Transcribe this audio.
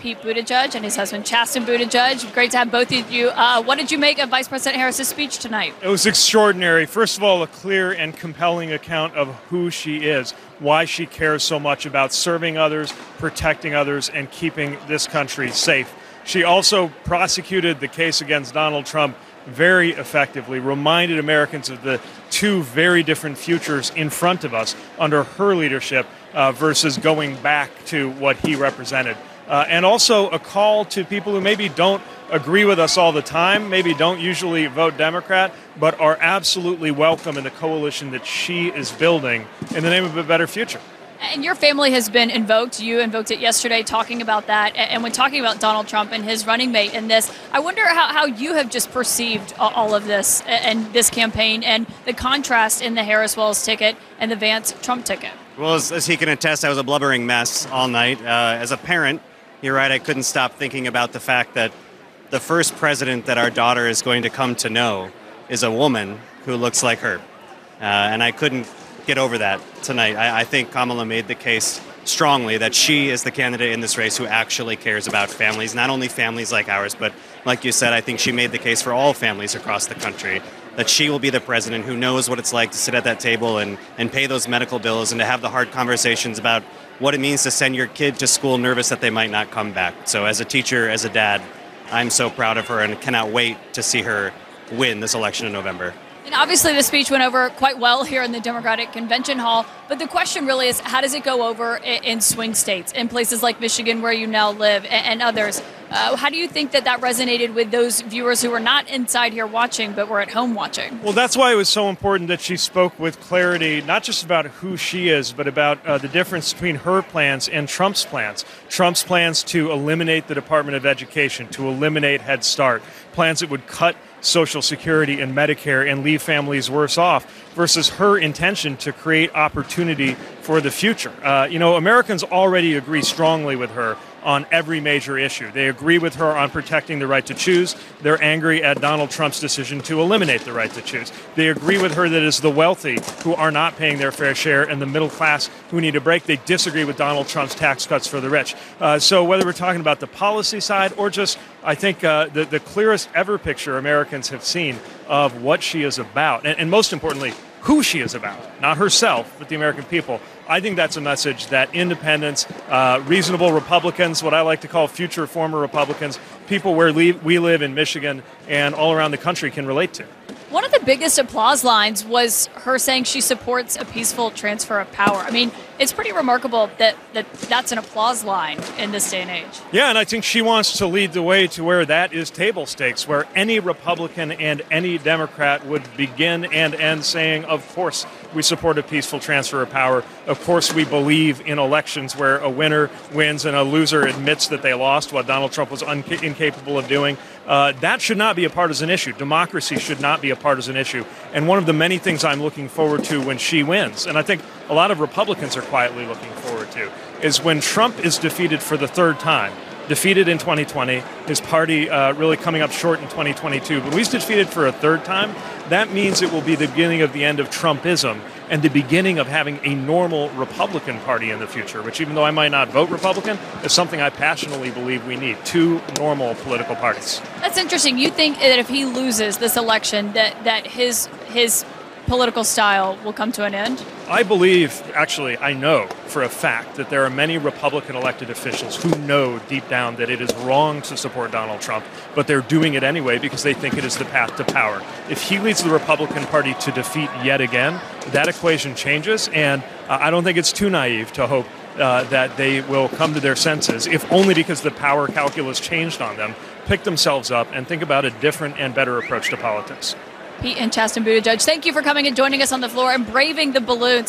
Pete Buttigieg and his husband Chasten Buttigieg. Great to have both of you. What did you make of Vice President Harris's speech tonight? It was extraordinary. First of all, a clear and compelling account of who she is, why she cares so much about serving others, protecting others, and keeping this country safe. She also prosecuted the case against Donald Trump very effectively, reminded Americans of the two very different futures in front of us under her leadership versus going back to what he represented. And also a call to people who maybe don't agree with us all the time, maybe don't usually vote Democrat, but are absolutely welcome in the coalition that she is building in the name of a better future. And your family has been invoked. You invoked it yesterday talking about that. And when talking about Donald Trump and his running mate in this, I wonder how you have just perceived all of this and this campaign and the contrast in the Harris-Wells ticket and the Vance-Trump ticket. Well, as he can attest, I was a blubbering mess all night. As a parent, you're right, I couldn't stop thinking about the fact that the first president that our daughter is going to come to know is a woman who looks like her. And I couldn't get over that tonight. I think Kamala made the case strongly that she is the candidate in this race who actually cares about families, not only families like ours, but like you said, I think she made the case for all families across the country, that she will be the president who knows what it's like to sit at that table and pay those medical bills and to have the hard conversations about what it means to send your kid to school nervous that they might not come back. So as a teacher, as a dad, I'm so proud of her and cannot wait to see her win this election in November. And obviously the speech went over quite well here in the Democratic Convention Hall, but the question really is, how does it go over in swing states, in places like Michigan where you now live and others? How do you think that resonated with those viewers who were not inside here watching, but were at home watching? Well, that's why it was so important that she spoke with clarity, not just about who she is, but about the difference between her plans and Trump's plans. Trump's plans to eliminate the Department of Education, to eliminate Head Start, plans that would cut Social Security and Medicare and leave families worse off, versus her intention to create opportunity for the future. Americans already agree strongly with her on every major issue. They agree with her on protecting the right to choose. They're angry at Donald Trump's decision to eliminate the right to choose. They agree with her that it's the wealthy who are not paying their fair share and the middle class who need a break. They disagree with Donald Trump's tax cuts for the rich. So whether we're talking about the policy side or just, I think, the clearest ever picture Americans have seen of what she is about, and most importantly, who she is about, not herself, but the American people. I think that's a message that independents, reasonable Republicans, what I like to call future former Republicans, people where we live in Michigan and all around the country can relate to. One of the biggest applause lines was her saying she supports a peaceful transfer of power. I mean, it's pretty remarkable that that's an applause line in this day and age. Yeah, and I think she wants to lead the way to where that is table stakes, where any Republican and any Democrat would begin and end saying, of course, we support a peaceful transfer of power. Of course, we believe in elections where a winner wins and a loser admits that they lost, what Donald Trump was incapable of doing. That should not be a partisan issue. Democracy should not be a partisan issue. And one of the many things I'm looking forward to when she wins, and I think a lot of Republicans are quietly looking forward to, is when Trump is defeated for the third time. Defeated in 2020, his party really coming up short in 2022. But when he's defeated for a third time, that means it will be the beginning of the end of Trumpism and the beginning of having a normal Republican Party in the future, which, even though I might not vote Republican, is something I passionately believe we need. Two normal political parties. That's interesting. You think that if he loses this election, that his political style will come to an end? I believe, actually, I know for a fact that there are many Republican elected officials who know deep down that it is wrong to support Donald Trump, but they're doing it anyway because they think it is the path to power. If he leads the Republican Party to defeat yet again, that equation changes, and I don't think it's too naive to hope that they will come to their senses, if only because the power calculus changed on them, pick themselves up, and think about a different and better approach to politics. Pete and Chasten Buttigieg, thank you for coming and joining us on the floor and braving the balloons.